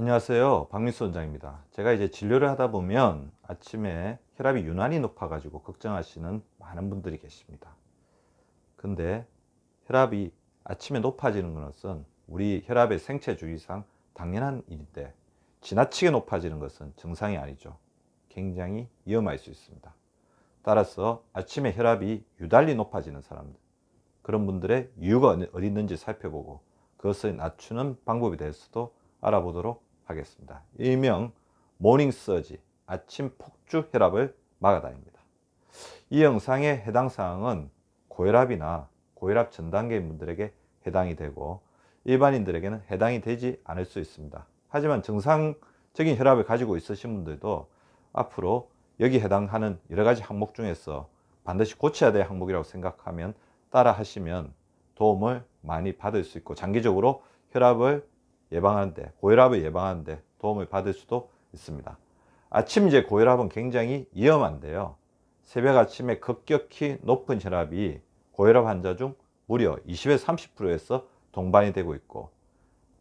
안녕하세요. 박민수 원장입니다. 제가 이제 진료를 하다 보면 아침에 혈압이 유난히 높아가지고 걱정하시는 많은 분들이 계십니다. 근데 혈압이 아침에 높아지는 것은 우리 혈압의 생체 주기상 당연한 일인데 지나치게 높아지는 것은 정상이 아니죠. 굉장히 위험할 수 있습니다. 따라서 아침에 혈압이 유달리 높아지는 사람들, 그런 분들의 이유가 어디 있는지 살펴보고 그것을 낮추는 방법에 대해서도 알아보도록 하겠습니다. 일명 모닝 서지, 아침 폭주 혈압을 막아다닙니다. 이 영상의 해당 사항은 고혈압이나 고혈압 전 단계인 분들에게 해당이 되고 일반인들에게는 해당이 되지 않을 수 있습니다. 하지만 정상적인 혈압을 가지고 있으신 분들도 앞으로 여기 해당하는 여러 가지 항목 중에서 반드시 고쳐야 될 항목이라고 생각하면 따라 하시면 도움을 많이 받을 수 있고 장기적으로 혈압을 예방하는데, 고혈압을 예방하는데 도움을 받을 수도 있습니다. 아침 이제 고혈압은 굉장히 위험한데요. 새벽 아침에 급격히 높은 혈압이 고혈압 환자 중 무려 20에서 30%에서 동반이 되고 있고,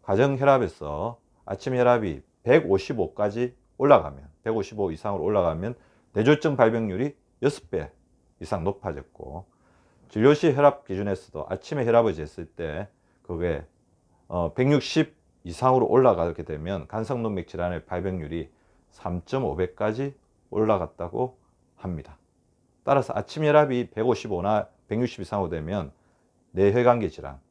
가정 혈압에서 아침 혈압이 155까지 올라가면, 155 이상으로 올라가면 뇌졸중 발병률이 6배 이상 높아졌고, 진료시 혈압 기준에서도 아침에 혈압을 쟀을 때 그게 160 이상으로 올라가게 되면 간성동맥 질환의 발병률이 3.5배까지 올라갔다고 합니다. 따라서 아침 혈압이 155나 160 이상으로 되면 뇌혈관계 질환,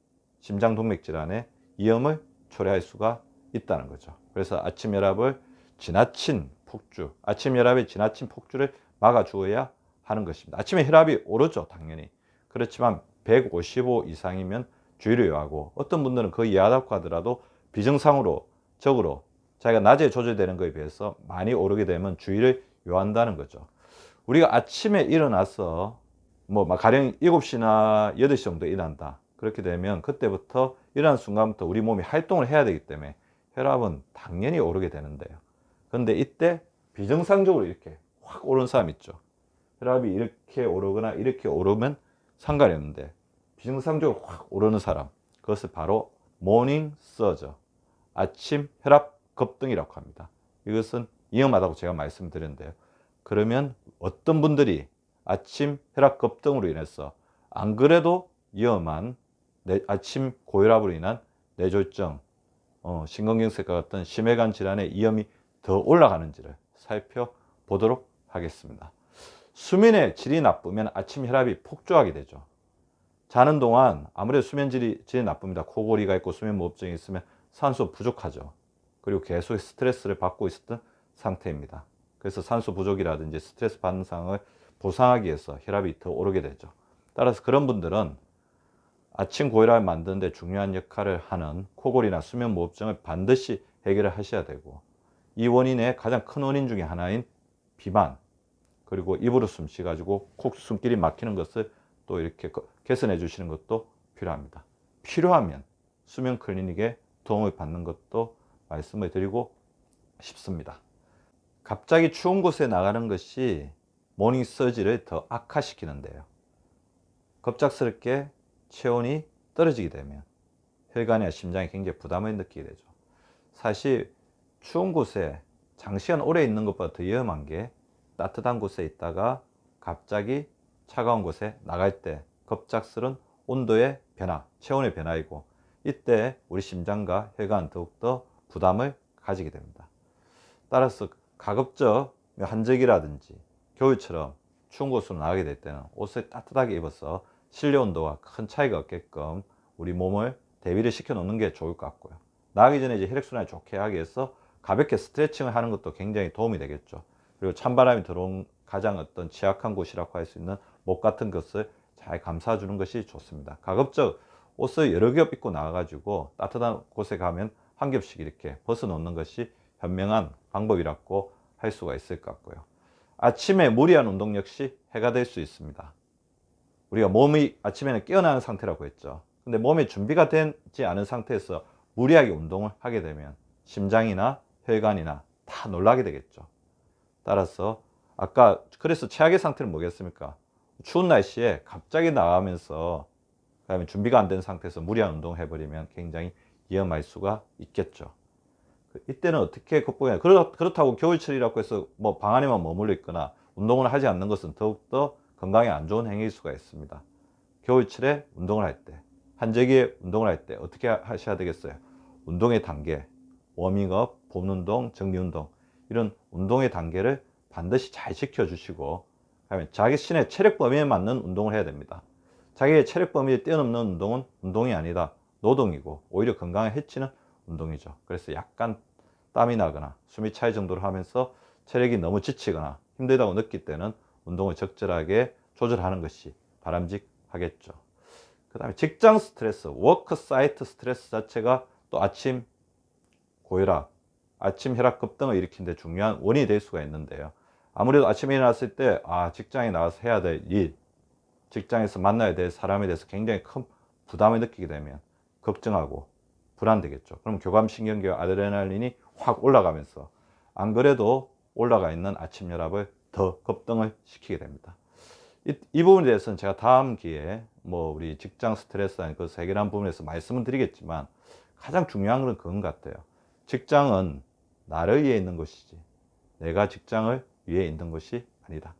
심장동맥 질환의 위험을 초래할 수가 있다는 거죠. 그래서 아침 혈압을 지나친 폭주, 아침 혈압의 지나친 폭주를 막아주어야 하는 것입니다. 아침에 혈압이 오르죠, 당연히. 그렇지만 155 이상이면 주의를 요하고, 어떤 분들은 그 이하다고 하더라도 비정상으로 적으로 자기가 낮에 조절되는 것에 비해서 많이 오르게 되면 주의를 요한다는 거죠. 우리가 아침에 일어나서 가령 7시나 8시 정도 일어난다. 그렇게 되면 그때부터 일어난 순간부터 우리 몸이 활동을 해야 되기 때문에 혈압은 당연히 오르게 되는데요. 그런데 이때 비정상적으로 이렇게 확 오르는 사람 있죠. 혈압이 이렇게 오르거나 이렇게 오르면 상관이 없는데 비정상적으로 확 오르는 사람, 그것을 바로 모닝 서저, 아침 혈압 급등이라고 합니다. 이것은 위험하다고 제가 말씀드렸는데요. 그러면 어떤 분들이 아침 혈압 급등으로 인해서 안 그래도 위험한 아침 고혈압으로 인한 뇌졸중, 심근경색과 같은 심혈관 질환의 위험이 더 올라가는지를 살펴보도록 하겠습니다. 수면의 질이 나쁘면 아침 혈압이 폭주하게 되죠. 자는 동안 아무래도 수면 질이 나쁩니다. 코골이가 있고 수면 무호흡증이 있으면 산소 부족하죠. 그리고 계속 스트레스를 받고 있었던 상태입니다. 그래서 산소 부족이라든지 스트레스 받는 상황을 보상하기 위해서 혈압이 더 오르게 되죠. 따라서 그런 분들은 아침 고혈압을 만드는 데 중요한 역할을 하는 코골이나 수면 무호흡증을 반드시 해결을 하셔야 되고, 이 원인의 가장 큰 원인 중에 하나인 비만, 그리고 입으로 숨 쉬가지고 콕 숨길이 막히는 것을 또 이렇게 개선해 주시는 것도 필요합니다. 필요하면 수면 클리닉에 도움을 받는 것도 말씀을 드리고 싶습니다. 갑자기 추운 곳에 나가는 것이 모닝 서지를 더 악화시키는데요. 급작스럽게 체온이 떨어지게 되면 혈관이나 심장이 굉장히 부담을 느끼게 되죠. 사실 추운 곳에 장시간 오래 있는 것보다 더 위험한 게 따뜻한 곳에 있다가 갑자기 차가운 곳에 나갈 때 급작스러운 온도의 변화, 체온의 변화이고, 이때 우리 심장과 혈관 더욱더 부담을 가지게 됩니다. 따라서 가급적 한적이라든지 겨울처럼 추운 곳으로 나가게 될 때는 옷을 따뜻하게 입어서 실내 온도와 큰 차이가 없게끔 우리 몸을 대비를 시켜 놓는 게 좋을 것 같고요. 나가기 전에 이제 혈액순환을 좋게 하기 위해서 가볍게 스트레칭을 하는 것도 굉장히 도움이 되겠죠. 그리고 찬바람이 들어온 가장 어떤 취약한 곳이라고 할 수 있는 목 같은 것을 잘 감싸주는 것이 좋습니다. 가급적 옷을 여러 겹 입고 나가가지고 따뜻한 곳에 가면 한 겹씩 이렇게 벗어 놓는 것이 현명한 방법이라고 할 수가 있을 것 같고요. 아침에 무리한 운동 역시 해가 될 수 있습니다. 우리가 몸이 아침에는 깨어나는 상태라고 했죠. 근데 몸에 준비가 되지 않은 상태에서 무리하게 운동을 하게 되면 심장이나 혈관이나 다 놀라게 되겠죠. 따라서 아까 그래서 최악의 상태는 뭐겠습니까? 추운 날씨에 갑자기 나가면서 그다음에 준비가 안 된 상태에서 무리한 운동을 해버리면 굉장히 위험할 수가 있겠죠. 이때는 어떻게 극복해야 그렇다고 겨울철이라고 해서 뭐 방 안에만 머물러 있거나 운동을 하지 않는 것은 더욱더 건강에 안 좋은 행위일 수가 있습니다. 겨울철에 운동을 할 때, 한저기에 운동을 할 때 어떻게 하셔야 되겠어요? 운동의 단계, 워밍업, 봄 운동, 정리 운동, 이런 운동의 단계를 반드시 잘 지켜주시고, 자기 신의 체력 범위에 맞는 운동을 해야 됩니다. 자기의 체력 범위에 뛰어넘는 운동은 운동이 아니다, 노동이고 오히려 건강에 해치는 운동이죠. 그래서 약간 땀이 나거나 숨이 차일 정도로 하면서 체력이 너무 지치거나 힘들다고 느낄 때는 운동을 적절하게 조절하는 것이 바람직하겠죠. 그 다음에 직장 스트레스, 워크 사이트 스트레스 자체가 또 아침 고혈압, 아침 혈압 급등을 일으키는 데 중요한 원인이 될 수가 있는데요. 아무래도 아침에 일어났을 때 직장에 나가서 해야 될 일, 직장에서 만나야 될 사람에 대해서 굉장히 큰 부담을 느끼게 되면 걱정하고 불안되겠죠. 그럼 교감신경계와 아드레날린이 확 올라가면서 안 그래도 올라가 있는 아침 혈압을 더 급등을 시키게 됩니다. 이 부분에 대해서는 제가 다음 기회에 뭐 우리 직장 스트레스 그 해결한 부분에서 말씀을 드리겠지만, 가장 중요한 건 그건 같아요. 직장은 나를 위해 있는 것이지 내가 직장을 위해 있는 것이 아니다.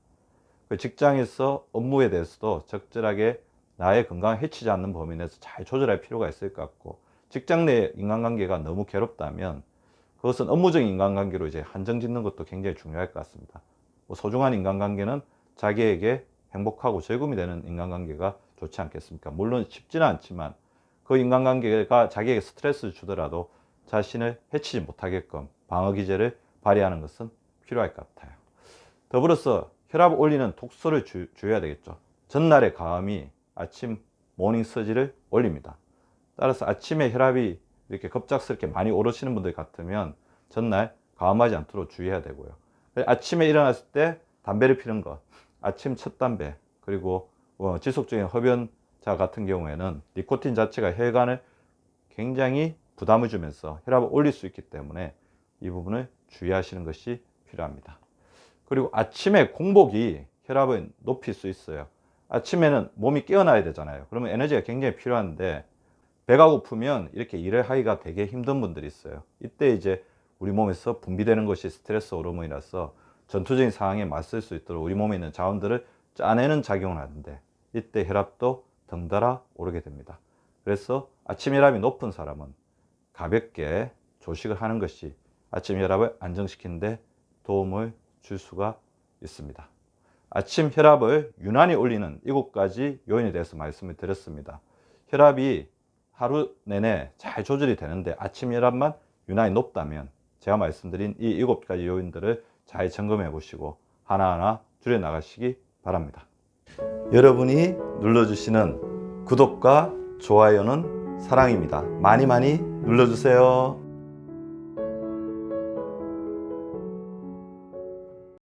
그 직장에서 업무에 대해서도 적절하게 나의 건강을 해치지 않는 범위 내에서 잘 조절할 필요가 있을 것 같고, 직장 내 인간관계가 너무 괴롭다면 그것은 업무적인 인간관계로 이제 한정 짓는 것도 굉장히 중요할 것 같습니다. 뭐 소중한 인간관계는 자기에게 행복하고 즐거움이 되는 인간관계가 좋지 않겠습니까? 물론 쉽지는 않지만 그 인간관계가 자기에게 스트레스를 주더라도 자신을 해치지 못하게끔 방어기제를 발휘하는 것은 필요할 것 같아요. 더불어서 혈압을 올리는 독소를 줄여야 되겠죠. 전날의 과음이 아침 모닝 서지를 올립니다. 따라서 아침에 혈압이 이렇게 급작스럽게 많이 오르시는 분들 같으면 전날 과음하지 않도록 주의해야 되고요. 아침에 일어났을 때 담배를 피는 것, 아침 첫 담배, 그리고 지속적인 흡연자 같은 경우에는 니코틴 자체가 혈관을 굉장히 부담을 주면서 혈압을 올릴 수 있기 때문에 이 부분을 주의하시는 것이 필요합니다. 그리고 아침에 공복이 혈압을 높일 수 있어요. 아침에는 몸이 깨어나야 되잖아요. 그러면 에너지가 굉장히 필요한데 배가 고프면 이렇게 일을 하기가 되게 힘든 분들이 있어요. 이때 이제 우리 몸에서 분비되는 것이 스트레스 호르몬이라서 전투적인 상황에 맞설 수 있도록 우리 몸에 있는 자원들을 짜내는 작용을 하는데, 이때 혈압도 덩달아 오르게 됩니다. 그래서 아침 혈압이 높은 사람은 가볍게 조식을 하는 것이 아침 혈압을 안정시키는 데 도움을 줄 수가 있습니다. 아침 혈압을 유난히 올리는 7가지 요인에 대해서 말씀을 드렸습니다. 혈압이 하루 내내 잘 조절이 되는데 아침 혈압만 유난히 높다면 제가 말씀드린 이 7가지 요인들을 잘 점검해 보시고 하나하나 줄여 나가시기 바랍니다. 여러분이 눌러주시는 구독과 좋아요는 사랑입니다. 많이 많이 눌러주세요.